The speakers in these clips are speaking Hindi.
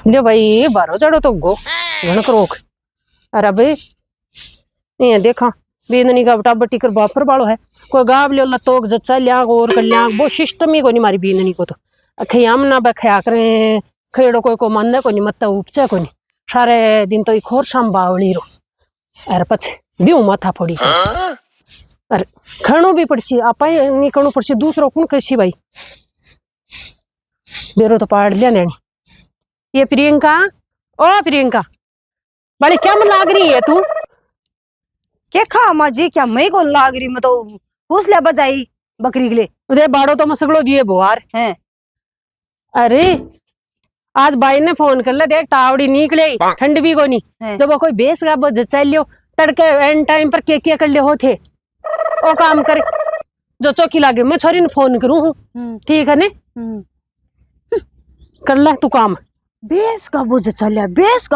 ले भाई बारो चढ़ो तो गो घणक रोक। अरे भाई ये देखा बेदनी का बटा बटी कर बापर बालो है कोई गाव ले लतोक जच्चा लिया और कर लिया वो सिस्टम ही को नहीं मारी बेदनी को तो खयाम ना बखया करे खेड़ो कोई को मन को नहीं मत उपचा को नहीं सारे दिन तो खोर शाम बावली रो। अरे पछे ब्यू माथा फोड़ी अरे खणो भी पड़सी आपा नहीं कणो पड़सी दूसरो कौन कैसी भाई बेरो तो पाड़ लिया नैनी। ये प्रियंका ओ प्रियंका बड़ी क्या मन लाग रही है तू क्या खा माँ जी क्या मैं कौन लाग रही मैं तो घूस ले बजाई बकरी के लिए उदय बाड़ो तो मसगड़ो दिए बुहार हैं। अरे आज भाई ने फोन कर ले देख तावड़ी निकले ठंड भी को नहीं जब वो कोई बेस का चल लियो तड़के एंड टाइम पर के कर ले होते ओ काम करे जो चौकी लागे मैं छोरी ने फोन करूं हूं ठीक है ने कर ले तू काम बेस का बोझ चलिया बेस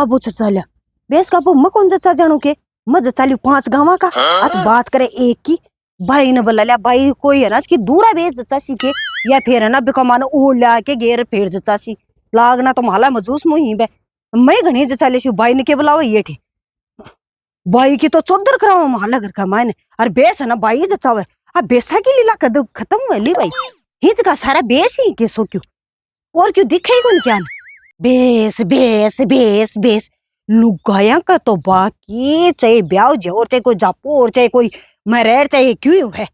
का वो मैं कौन जचा जानू के मैं जचा लियो 5 गाँव का आज बात करे एक की भाई ने बोला लिया भाई कोई है ना इसकी दूरा बेस जचा सी के या फिर है ना बिकमान ओ ला के गेर फेर जचा सी लागना तो माला मजूस मुही बे मैं घनी जचा ले भाई ने के बुलाओ ये थे भाई की तो चौधर कराओ माला घर का मायने अरे बेस है ना भाई जचावे अब बेसा की लीला कद खत्म हुई ली भाई हिज का सारा बेस ही के सो क्यों और क्यों दिखे ही कौन क्या बेस बेस बेस बेस लुगाया का तो बाकी चाहे ब्याह जोर चाहे कोई जापो और चाहे कोई मरेर चाहे क्यों है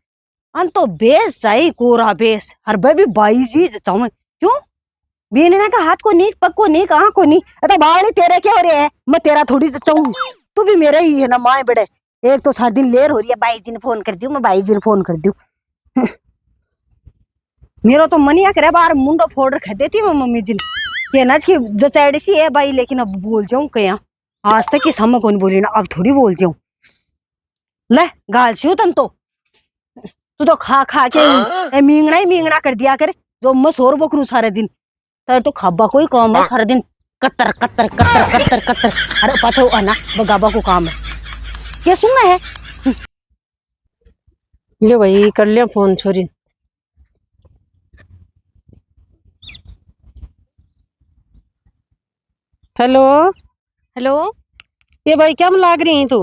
अन तो बेस चाहिए कोरा बेस हर भाई भी बाई जी जचाऊ क्यों बीने का हाथ को नीक पग को नीक आँख को नीक अरे बावली तेरे क्या हो रही है मैं तेरा थोड़ी जचाऊ तू भी मेरा ही है ना माए बड़े एक तो सारा दिन लेर हो रही है बाई जी ने फोन कर दियो मैं बाई जी ने फोन कर दियो मेरा तो मनिया करे बार मुंडो फोड़ रख देती मैं मम्मी जी के ना की जचाड़ी सी है भाई लेकिन अब बोल जाऊं क्या आज तक की हम कौन बोली ना अब थोड़ी बोल जाऊं ले गाल सी तन तो तू तो खा खा के मींगना ही मींगना कर दिया कर जो मैं सोर बकरू सारे दिन तर तो खाबा कोई काम है सारे दिन कत्तर कत्तर कत्तर कत्तर कत्तर अरे पाछो आना बगाबा को काम है क्या सुनना है ले भाई कर लिया फोन छोरी हेलो हेलो ये भाई क्या मन लाग रही है तू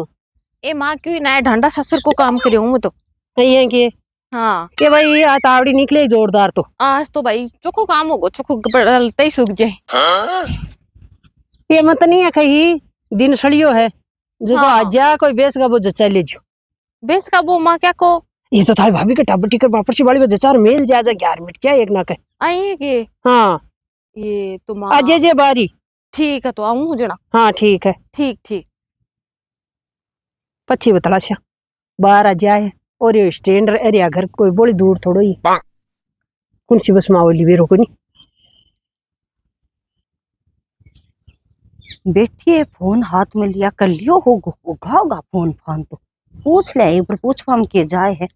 ए माँ क्यों ना ढंडा ससुर को काम करे हूँ तो नहीं है कि हाँ ये भाई तावड़ी निकले जोरदार तो आज तो भाई चोखो काम होगा चोखो बड़लते ही सूख जाए ये मत नहीं है कहीं दिन सड़ियो है जो हाँ। आज जा कोई बेस का वो जचा ले जो बेस का वो माँ क्या को ये तो थारी भाभी के टब टिकर वापस वाली में जचार मेल जा 11 मिनट क्या एक ना कहे आई है कि हाँ ये तो माँ अजय जे बारी ठीक है तो आऊँ जना हाँ ठीक है ठीक ठीक पच्छी बतला छा बाहर आ जाए और ये स्टैंड एरिया घर कोई बड़ी दूर थोड़ो ही कौन सी बस मावली भी रोको नहीं बैठिए फोन हाथ में लिया कर लियो होगा फोन फान तो पूछ ले एक बार पूछ फाम किए जाए है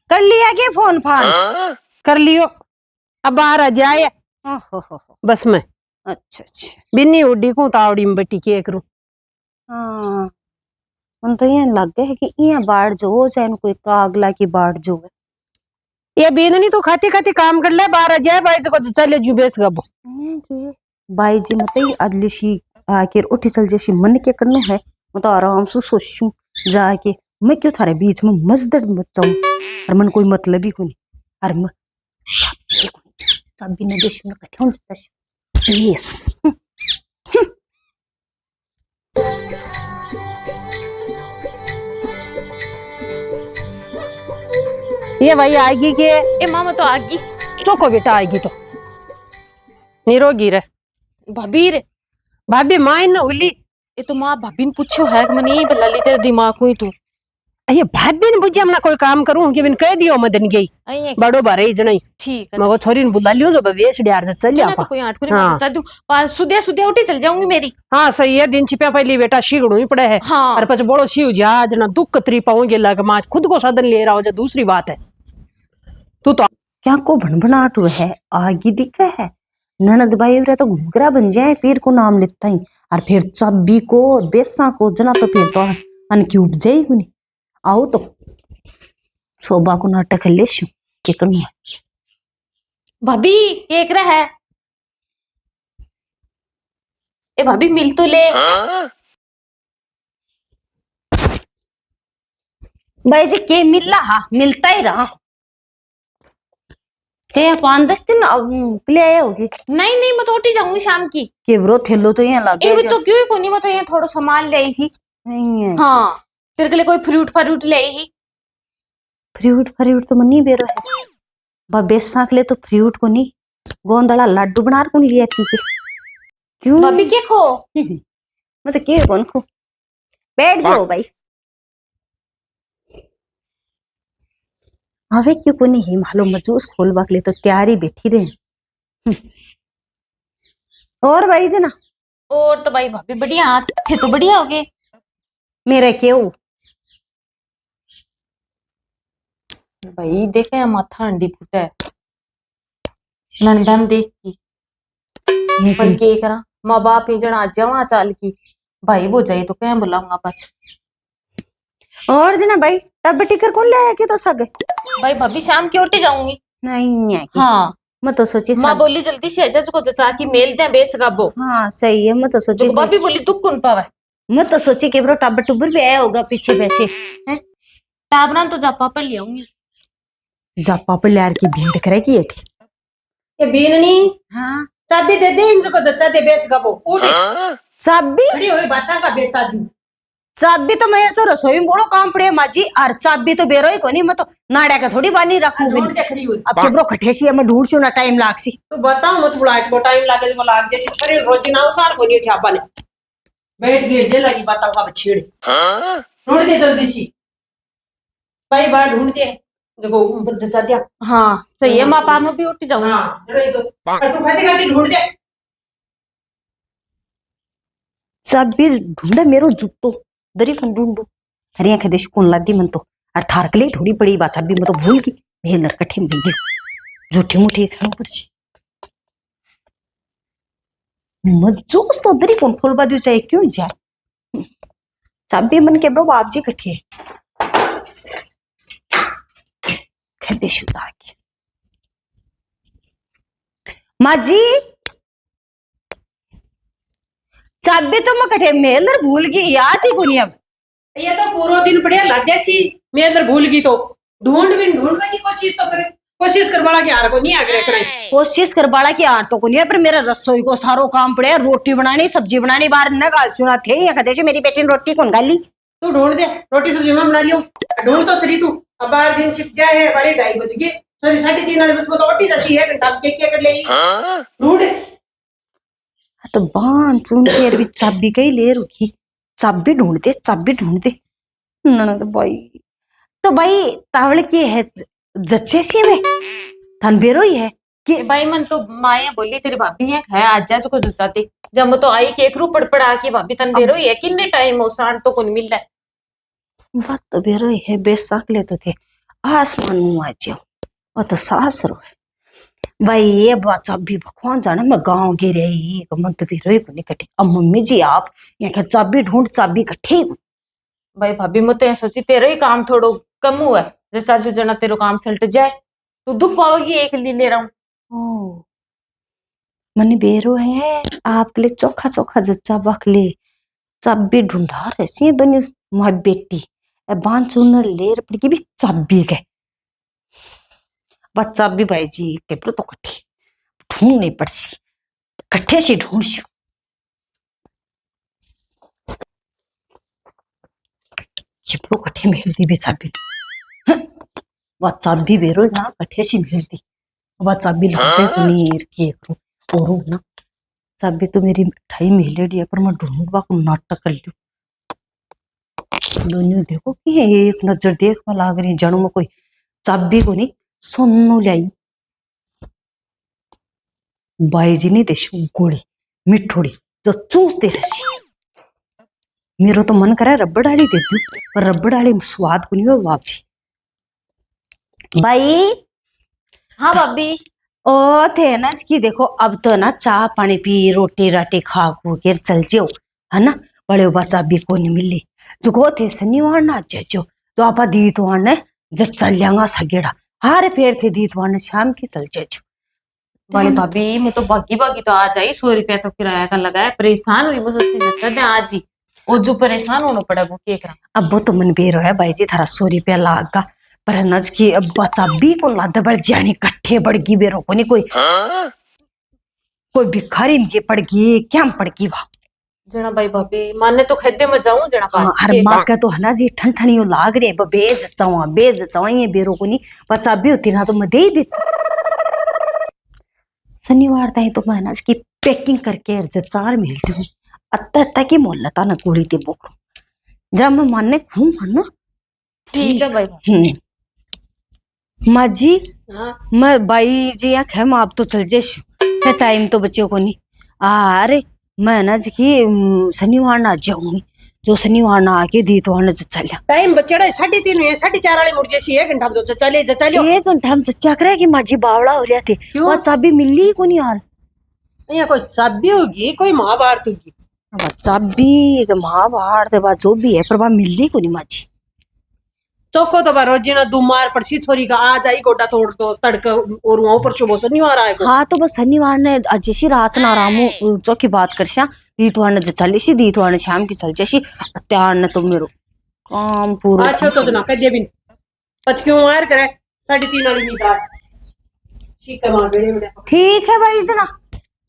कर लिया के फोन फान कर लियो अब बाहर आ जाए बस में अच्छा अच्छा बिन्नी उड्डी को तावड़ी में बटी के करूं हाँ मन तो ये लग गया है कि ये बाढ़ जो हो जाए कोई कागला की बाढ़ जो है ये बेननी तो खाती खाती काम कर ले बाहर आ जाए भाई जो चले जू बेस गबो बाई जी मत अगली शी आके उठी चल जैसी मन के करनो है मैं तो आराम से सोचूं जाके मैं क्यों थारे बीच में मजदड़ मचाऊं और मन कोई मतलब ही कोनी और मैं सब भी न देशु न कठौन यस ये भाई आएगी के ए मामा तो आगी चोको बेटा आएगी तो निरोगी रे भाभी रे भाभी मां न उली ये तो माँ भाभी ने पूछो है कि मनी बल्ला ली तेरे दिमाग को ही तू ये भाभी ने बुझे हमना कोई काम करूं कि बिन कह दियो मदन गई बड़ो बारे ही जणई ठीक है मगो छोरी ने बुला लियो जो बेस डियार से चल जा तो कोई आठ को नहीं हाँ। दू सुदे सुदे उठी चल जाऊंगी मेरी हाँ सही है दिन छिपा पहली बेटा शीगड़ू ही पड़े है हाँ। और पछ बड़ो शिव जहाज ना दुख कतरी पाऊंगे लग मां खुद को साधन ले रहा हो जा दूसरी बात है तू तो क्या को भनभनाट है आगे दिखा है ननद भाई तो घुघरा बन जाए पीर को नाम लेता ही और फिर चब्बी को बेसा को जना तो फिर तो अन की उपजाई को नहीं आओ तो शोभा को नाटक ले शू के करूं भाभी एक रहा है ए भाभी मिल तो ले। भाई जी के मिल रहा, मिलता ही रहा के 5-10 दिन ले आए होगी नहीं नहीं मैं तो उठी जाऊंगी शाम की। के ब्रो थेलो तो यहाँ लगे ए भी तो क्यों कोनी, मैं तो यहाँ थोड़ा सामान ले आई थी। नहीं है हाँ तेरे के लिए कोई फ्रूट ले आई थी। फ्रूट तो मनी बेरो है बा बेसा के लिए तो फ्रूट को नहीं गोंदड़ा लड्डू बना कौन लिया थी के क्यों भाभी के खो। मैं तो के कौन को बैठ जाओ भाई हवे क्यों को नहीं मालूम जूस खोलवा के लिए तो तैयारी बैठी रहे और भाई जना और तो भाई भाभी बढ़िया थे तो बढ़िया हो गए। मेरे क्यों भाई देखे माथा अंडी फुटे नंदन देख की पर के करा माँ बाप ही जना जवा चाल की भाई वो जाए तो क्या बुलाऊंगा पछ। और जना भाई तब टिकर कौन ले आया के तो सगे भाई भाभी शाम की उठी जाऊंगी। नहीं है हाँ मैं तो सोची माँ बोली जल्दी से जज को जचा की मेल दे बेस गाबो। हाँ सही है मैं तो सोची जो भाभी बोली दुख कौन पावे। मैं तो सोची कि ब्रो टब टुबर भी आया होगा पीछे पीछे हैं टाबरा तो जापा पर ले आऊंगी। जापा पर यार की भीड़ करेगी ये ये बीननी हाँ चाबी दे दे इनको जच्चा दे बेस गबो उठ चाबी खड़ी हुई बाता का बेटा दी चाबी तो मैं तो रसोई में बड़ो काम पड़े माजी और चाबी तो बेरो ही को नहीं मैं तो नाड़ा का थोड़ी बानी रखूंगी ढूंढ दे खड़ी हुई अब तो ब्रो खटेसी है मैं ढूंढ चुना टाइम लागसी तू बताओ मत बुला को टाइम लागे को लाग जैसे छरे रोजी ना उसार को नहीं ठ्यापा ने बैठ गिर दे लगी बाता का छेड़ ढूंढ दे जल्दी सी भाई बाहर ढूंढ दे जगो जचा दिया हाँ सही है माँ पापा भी उठी जाऊंगी। हाँ जरा तो पर तू खाती खाती ढूंढ दे चाबी ढूंढे मेरो जूतो दरी कौन ढूंढू अरे आंखें देश कौन लादी मन तो और थार के लिए थोड़ी बड़ी बात चाबी मैं तो भूल गई मेल नरकठे मिल गई झूठी मुठी खाना पड़ी मजूस तो दरी कौन खोलवा दियो चाहे क्यों जाए चाबी मन के ब्रो आप जी कठे खेदे शुदा की माँ जी चाबी तो मैं कठे मेलर भूल गई याद ही कोनी अब ये तो पूरा दिन बढ़िया लागे सी मैं इधर भूल गई तो ढूंढने की कोशिश तो करे कोशिश करवाला के हार को नहीं आगे रखना कोशिश कर बाड़ा की आर तो को नहीं है पर मेरा रसोई को सारो काम पड़े रोटी बनानी सब्जी बनानी बाहर न गाल सुना थे या कहते से मेरी बेटी ने रोटी कौन गाली तू ढूंढ दे रोटी सब्जी मैं बना लियो ढूंढ तो सही तू अब बाहर दिन छिप जाए है बड़े 2:30 बज गए सॉरी 3:30 वाले बस में तो रोटी जैसी है घंटा के कर ले ढूंढ तो बान चुन के भी चाबी कहीं ले रुकी चाबी ढूंढ दे ननद भाई तो भाई तावड़ की है जच्चे सी में थनबेरो ही है कि भाई मन तो माया बोली तेरी भाभी है आज जा को जचाती जब मैं तो आई के एक रू पड़पड़ा की भाभी तन बेरो ही है किन्ने टाइम हो सांड तो कौन मिल रहा है। बात तो बेरो ही है बेसाक ले तो थे आसमान में आ जाओ और तो सास रो है भाई ये बात चाबी भगवान जाना मैं गांव गे रही मन तो बेरो ही को नहीं कटे अब मम्मी जी आप यहाँ का चाबी ढूंढ चाबी कट्ठे भाई भाभी मैं तो ऐसा सोची तेरा ही काम थोड़ो कम हुआ है जैसा जो जना तेरो काम सल्ट जाए तो दुख पाओगी एक ले रहा हूँ। मनी बेरो है आपके लिए चोखा चोखा जच्चा बखले चाबी ढूंढा रही दोनों माँ बेटी बांध चुनर ले पड़ी भी चाबी गए बस चाबी भाई जी के तो कट्ठे ढूंढ नहीं पड़सी कट्ठे से ढूंढ सू ये कट्ठे मिलती भी चाबी वह चाबी बेरो ना कट्ठे से मिलती वह चाबी लाते पनीर की और ना चाबी तो मेरी मिठाई मिलेडी है पर मैं ढूंढवा को नाटक कर लू दोनों देखो कि एक नजर देखवा लाग रही जानू में कोई चाबी को नहीं सोनू लाई बाई जी नहीं देशू गोली मिठोड़ी जो चूस दे रही मेरा तो मन करा रबड़ डाली दे दू पर रबड़ डाली स्वाद को नहीं हो बाप जी भाई हाँ भाभी ओ थे ना कि देखो अब तो ना चाह पानी पी रोटी राटी खा खू के चल जाओ है ना बड़े बच्चा भी को नहीं मिली जो को थे शनिवार ना जो तो आपा दी तो ने जब चल जाऊंगा सगेड़ा हारे फेर थे दी तो शाम की चल जाओ बोले भाभी मैं तो भागी भागी तो आज आई, 100 रुपया तो किराया का लगा है, परेशान हुई मैं सोचती जता दे आज ही और जो परेशान होना पड़ेगा के करा। अब वो तो मन बेरो है भाई जी थारा 100 रुपया लागा पर नज की अब बचा भी को लाद बढ़ जानी कट्ठे बढ़गी बेरो को नहीं कोई भिखारी में पड़ गई क्या पड़ गई वाह। जना भाई भाभी माने तो खद्दे में जाऊं जना हाँ, अरे माँ का तो है ना जी ठन ठनियो लाग रही है बेज चावा ये बेरो को नहीं बचा भी होती ना तो मैं दे ही देती। शनिवार तक तो मैं ना इसकी पैकिंग करके चार मिलती हूँ अत्ता की मोहल्ला ना कुड़ी ते बोकरो जब मैं मानने घूम ना। ठीक है भाई। माँ जी हाँ मैं भाई जी यहाँ खे आप तो चल जाए टाइम तो बच्चों को नहीं अरे मैं ना जी शनिवार ना जाऊंगी जो शनिवार ना आके दी तो आने चल टाइम बच्चा 3:30 है 4:30 वाले मुड़ जैसी 1 घंटा तो चले चलो 1 घंटा हम चचा करे कि माँ जी बावड़ा हो रहा थे वो चाबी मिली को नहीं यार यहाँ कोई चाबी होगी कोई महाभारत होगी चाबी महाभारत बाद जो भी है पर वह मिली को नहीं माँ जी चौको तो रोजीना दुमार पड़सी छोरी का आज आई गोटा तोड़ दो तड़क और वहां पर शुभ शनिवार आएगा। हाँ तो बस शनिवार ने जैसी रात ना आराम चौकी बात कर दीतवार ने चली सी दीतवार ने शाम की चल जैसी त्यार ने तो मेरो काम पूरा अच्छा तो जना कह दिया बिन पच क्यों आर करे 3:30 वाली मीजा ठीक है मां बेड़े बेड़े ठीक है भाई जना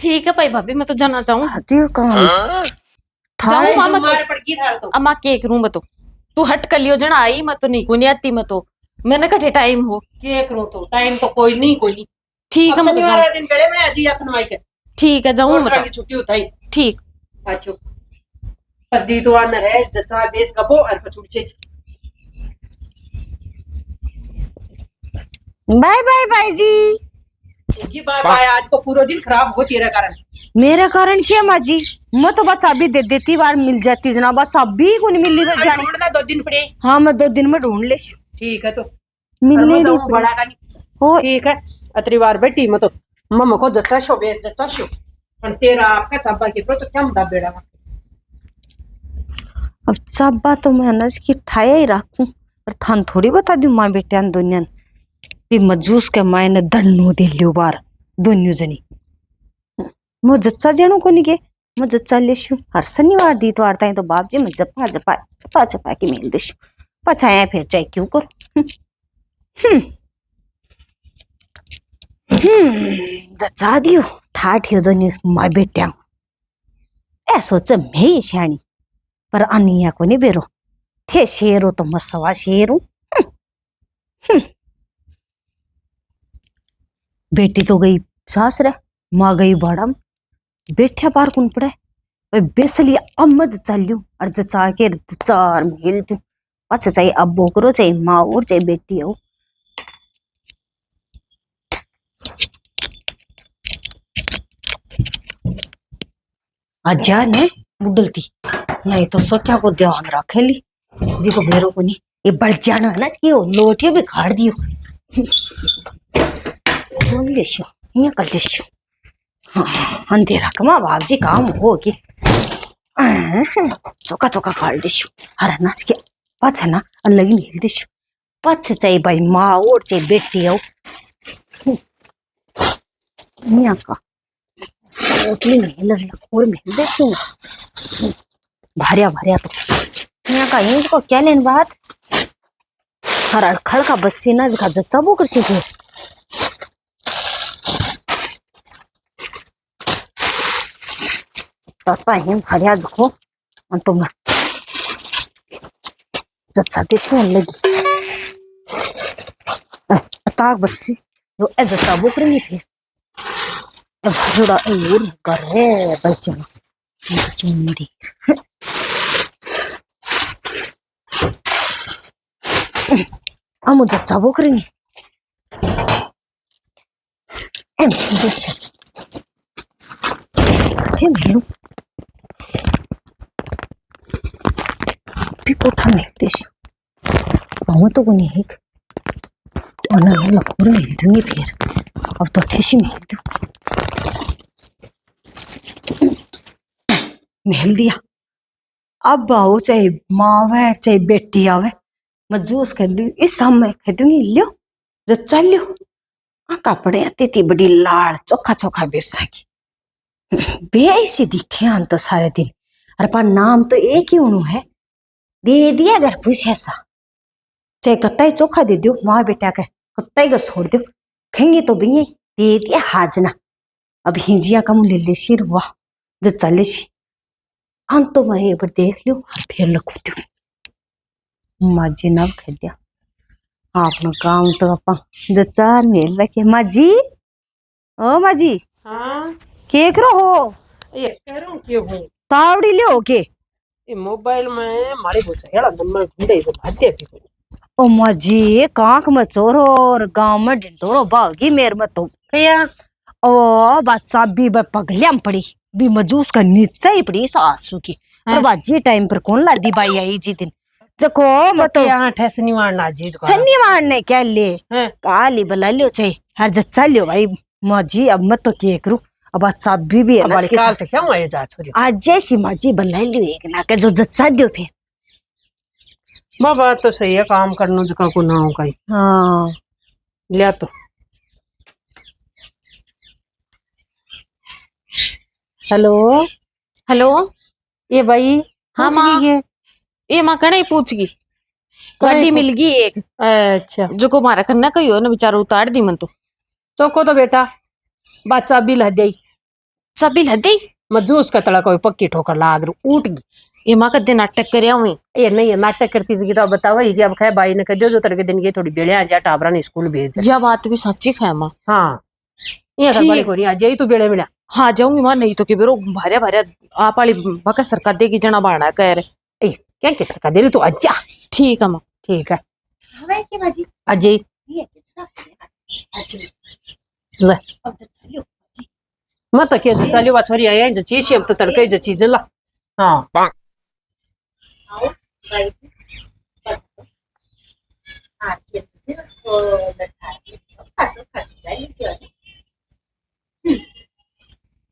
ठीक है भाई भाभी मैं तो जाना चाहूँ दियो काम जाऊँ मामा तो मार पड़ गई थार तो अम्मा के करूँ बतो तू हट कर लियो जना आई मत तो नहीं को नहीं आती मत तो मैंने कटे टाइम हो के करूं तो टाइम तो कोई नहीं ठीक है मैं तो शनिवार वाले दिन बेड़े बेड़े अजी यातन माई के ठीक है जाऊँ मैं की छुट्टी उठाई ठीक अच्छा बस दी तो आना रहे जचा बेस कपो और पछुड़ छे बाय बाय भाई जी ये बाय बाय आज को पूरा दिन खराब हो तेरे कारण मेरे कारण क्या माँ जी मैं तो बस अभी दे देती बार मिल जाती जना बस अभी को नहीं मिली बस जाने ढूंढना 2 दिन पड़े हाँ मैं 2 दिन में ढूंढ ले ठीक है तो मिलने बड़ा का नहीं हो ठीक है अतरी बार बेटी मैं तो मम्मा को जच्चा शो बेस जच्चा शो पर तेरा आपका चाबा के तो क्या मुद्दा बेड़ा अब चाबा तो मैं ना इसकी ठाया ही रखूं पर थान थोड़ी बता दूं माँ बेटे दुनिया भी मजूस के माए ने दन्नो दे लियो बार दोनों जनी मो जच्चा जेणो को नहीं के मैं जच्चा लेशु हर शनिवार दी तो आरता है तो बाप जी मैं जपा जपा जपा जपा के मेल देशु पछाया फिर चाहे क्यों करो जच्चा दियो ठाठ यो दोनों माँ बेटिया ए सोच मैं ही शानी पर अनिया को नहीं बेरो थे शेरो तो मसवा शेरू बेटी तो गई सास रे माँ गई बड़म बैठा पार कौन पड़े बेसली अम्मद चलियो और जचा के चार मिल दू अच्छा चाहिए अब बोकरो चाहिए माँ और चाहिए बेटी हो आजा ने बुदलती नहीं तो सोचा को ध्यान रखे ली देखो बेरो को नहीं ये बढ़ जाना है ना कि लोटियो भी खाड़ दियो लेशो ये कर लेशो हाँ अंधेरा कमा बाप जी काम होगी चौका चौका खाड़ देशो हर नाच के पाछ ना अलग ही मिल देशो पाछ चाहिए भाई माँ और चाहिए बेटी हो यहाँ का ओटली मिल और मिल देशो भारिया भारिया तो यहाँ का इनको क्या लेन बात हर खड़ का बस्सी ना जगह जच्चा वो कर सके पापा है भारिया जखो तो मैं जच्चा देशो लगी ताक बच्ची जो ए जच्चा वो करेंगे फिर भाजोड़ा और कर रे बच्चों चुंडी हम जच्चा वो करेंगे एम देश हे मेलू भी कोठा में देश पाऊँ तो को नहीं है और लखोर मिल दूंगी फिर अब तो ठेसी मिल दू मिल दिया अब आओ चाहे माँ आवे चाहे बेटी आवे मैं जूस कर दी इस समय कह दूंगी लियो जो चल लियो कपड़े आती थी बड़ी लाल चोखा चोखा बेसा की बेसी दिखे हम तो सारे दिन। अरे पर नाम तो एक ही उन्हों है, दे दिया घर पूछ ऐसा, चाहे कत्ता ही चोखा दे दो माँ बेटा का, कत्ता ही का छोड़ दो, खेंगे तो भी दे दिया हाजना। अब हिंजिया का मुँह ले ले शिर वाह जो चले सी अंत तो मैं एक बार देख लियो और फिर लगू दू माजी नब कह दिया आपना काम तो अपा जो चार मेल रखे माजी। ओ माजी हाँ के करो हो ये कह रहा हूँ क्यों हूँ तावड़ी लियो के ये मोबाइल में मारे बोचा यार नंबर ढूंढे तो भाते भी कोई ओ माजी कांक में चोरो और गांव में ढिंडोरो भागी मेर में तो क्या ओ बच्चा भी पगलियां पड़ी भी मजूस का नीचे ही पड़ी सासू की पर बाजी टाइम पर कौन लादी बाई आई जी दिन जको मैं तो यहाँ ठेसनी मारना जी सन्नी मारने क्या ले हैं काली बला लियो चाहिए हर जच्चा लियो भाई माजी अब मैं तो के करूं अब बच्चा भी है ना अब काल से क्या हुआ ये जा छोरी आज जैसी माजी बला लियो एक ना के जो जच्चा दियो फिर बाबा तो सही है काम करनो जका को ना हो कहीं हाँ लिया तो हेलो हेलो ये भाई हाँ पूछ माँ। गई ये माँ कने पूछ गई गाड़ी मिल गई एक अच्छा जो को मारा करना कही हो ना बेचारा उतार दी मन तो चौको तो बेटा बच्चा भी लह गई सभी लदी मजूस का तड़ा कोई पक्की ठोकर लाग रू उठ गई ये माँ कदे नाटक करे हुए ये नहीं है नाटक करती थी तो बतावा ही कि अब खै बाई ने कह दियो जो तरह दिन ये थोड़ी बेड़े आ जा टाबरा ने स्कूल भेज यह बात भी सच्ची है माँ। हाँ ये घर वाले को नहीं आ जाई तू बेड़े मिला हाँ जाऊंगी माँ नहीं तो कि बेरो भारे भारे आप वाली बका सरकार देगी जना बाणा कह रहे ए क्या किस का दे रही तू अच्छा ठीक है माँ। ठीक है हवे के माजी अजय ये अच्छा ले अब तो चलियो मत तो क्या चलियो बा छोरी आया जो चीज अब तो तड़के जो चीज ला हाँ आओ भाई हां ये इसको लगा के अच्छा अच्छा लीजिए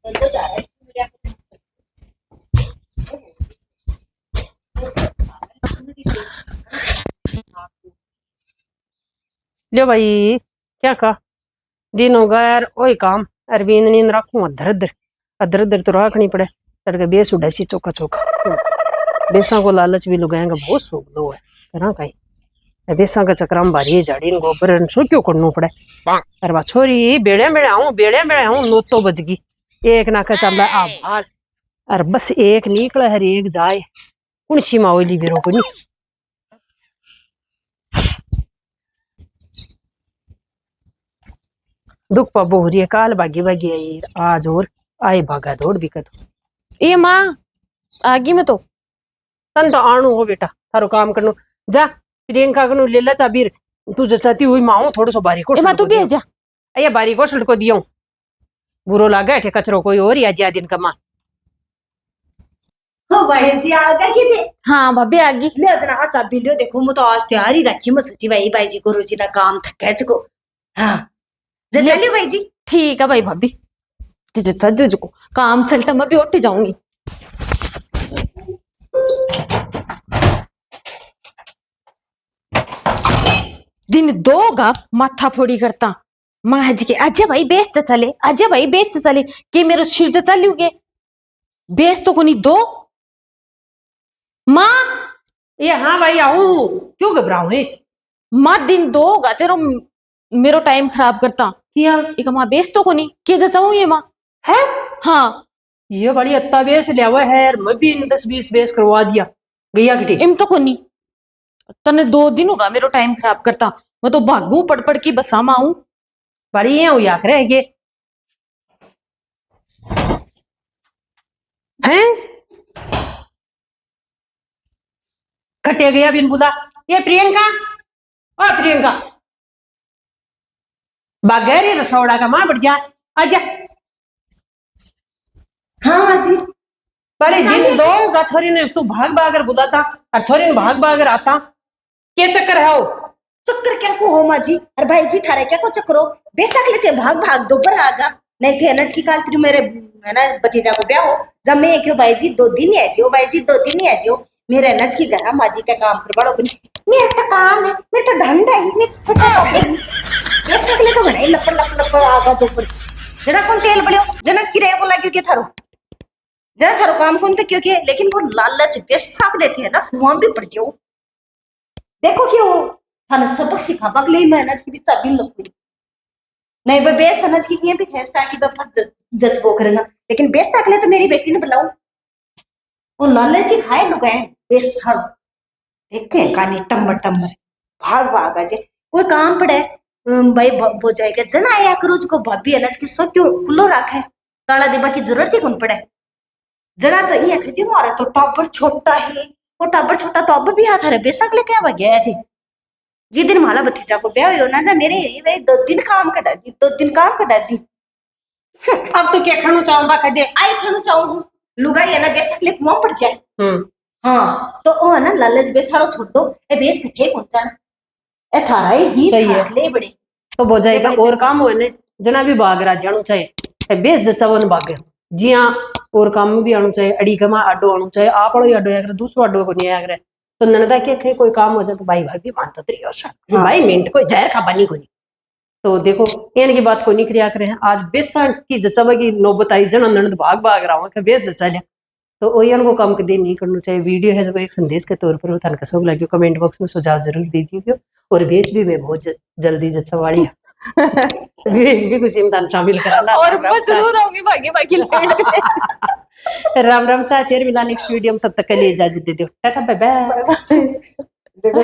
तो जा रहा है लो भाई क्या कहा दिन हो गया यार वही काम अरविंद नींद रखूं अदर अदर तो रखनी पड़े तड़के बेस उड़ासी चौका चौका बेसा को लालच भी लगाएंगे बहुत सूख दो है करा कहीं बेसा का चक्र में भारी झाड़ी गोबर सो क्यों करना पड़े अरे बा छोरी बेड़े में आऊं नो तो बज गई एक नाका चल रहा आभार अरे बस एक निकले हर एक जाए कौन सी माओली बेरो को नहीं दुख पा बोहरी है काल भागी भागी आई आज और आए भागा दौड़ भी कर ये माँ आगी में तो तन तो आणु हो बेटा थारो काम करनो जा प्रियंका कनु ले ला चाबीर तू जचाती हुई माऊ थोड़ो सो बारी को ये माँ तू भी आ जा। अये बारी को को दियो बुरो लागे ठे कचरो कोई और या जा दिन का मां हो भाई जी आ गए कि थे हाँ भाभी आगी ले जना अच्छा बिलियो देखो मैं तो आज तैयार ही रखी मैं सोची भाई जी गुरु जी ना काम थके को हाँ जल्दी लियो भाई जी ठीक है भाई भाभी तुझे सद को काम सल्टा मैं भी उठ जाऊंगी। दिन दो गा माथा फोड़ी करता माँ हज के अजय भाई बेच चले के मेरो सिर से चलूगे बेच तो कोनी दो माँ ये हाँ भाई आऊं क्यों घबराऊं है माँ दिन दो गा तेरो मेरो टाइम खराब करता किया एक माँ बेच तो कोनी के जचाऊं ये माँ है हाँ ये बड़ी अत्ता बेस ले हुआ है यार मैं भी इन 10-20 बेस करवा दिया गैया किटी इम तो कोनी तने 2 दिन होगा मेरो टाइम खराब करता मैं तो भागू पड़ पड़ की बसा में आऊं बड़ी ये हुआ करे ये हैं कटे गया बिन बुला ये प्रियंका ओ प्रियंका बागैर रसोड़ा का मां बढ़ जा आजा हाँ माजी बड़े दिन दो गा छोरी ने तू भाग भागर बुलाता और छोरी ने भाग भागर आता क्या चक्कर है वो चक्कर क्या को हो माजी अरे भाई जी थारे क्या को चक्करो बेशक लेते भाग भाग दोबर आगा नहीं थे अनज की काल फिर मेरे है ना भतीजा को ब्याह हो जब मैं क्यों भाई जी 2 दिन ही आ जाओ भाई जी 2 दिन ही आ जाओ मेरे अनज की घर माजी का काम कर बड़ो मेरा तो काम है मेरा तो धंधा है मैं छोटा बेस अगले तो बने लपड़ लपड़ लपड़ आगा दो पर जरा कौन तेल बलियो जना किराया को लागियो के थारो जरा थारो काम कौन तो क्यों के लेकिन वो लालच बेस अगले थे ना वहां भी पड़ जाओ देखो क्यों थाने सबक सिखा बगले मेहनत की भी चाबी लगती नहीं भाई बेस अनज की ये भी खैसा कि बस जज वो करेगा लेकिन बेस अगले तो मेरी बेटी ने बुलाओ वो लालच ही खाए लोग हैं बेस हर देखे कानी टम्बर टम्बर भाग भाग आजे कोई काम पड़े भाई हो जाएगा जना आया करो उसको भाभी अनाज की सो क्यों खुलो रखे ताला देबा की जरूरत ही कौन पड़े जना तो ये कहती हमारा तो टॉपर छोटा है वो टॉपर छोटा तो अब भी आता रहे बेशक लेके आ गया थे जी दिन माला भतीजा को ब्याह हो ना जा मेरे भाई 2 दिन काम कटा दी 2 दिन काम कटा दी अब तो क्या खाना चाहूँ बाका दे आई खाना चाहूँ लुगाई है ना बेशक ले कुआं पड़ जाए हाँ तो ओ है ना लालच बेसाड़ो छोड़ दो ए बेस के ठेक पहुंचा ए थारा ही सही है। थाक ले बड़े तो हो जाएगा और काम हुए ने जना भी भाग रहा जानो चाहिए बेस जचा वन भागे जी हाँ और काम में भी आना चाहिए अड़ी कमा आडो आना चाहिए आप अड़ो आडो या दूसरो आडो को नहीं आया तो ननदा के कोई काम हो जाए तो भाई भाभी मानता तरी और भाई मिनट कोई जहर खा बनी को नहीं तो देखो एन की बात को नहीं क्रिया करे हैं आज बेसा की जचावा की नौबत आई जना ननद भाग भाग रहा हूँ बेस जचा लिया तो ओयन को काम कदे नहीं करना चाहिए वीडियो है जो एक संदेश के तौर पर थान कसोग लगे कमेंट बॉक्स में सुझाव जरूर दीजिए और बेस भी मैं बहुत जल्दी जचा वाली भी खुशी में थान शामिल कराना और मैं जरूर आऊंगी भागी भागी लौट के। राम राम साहब फिर मिला नेक्स्ट वीडियो में तब तक के लिए इजाजत दे दो टाटा बाय बाय।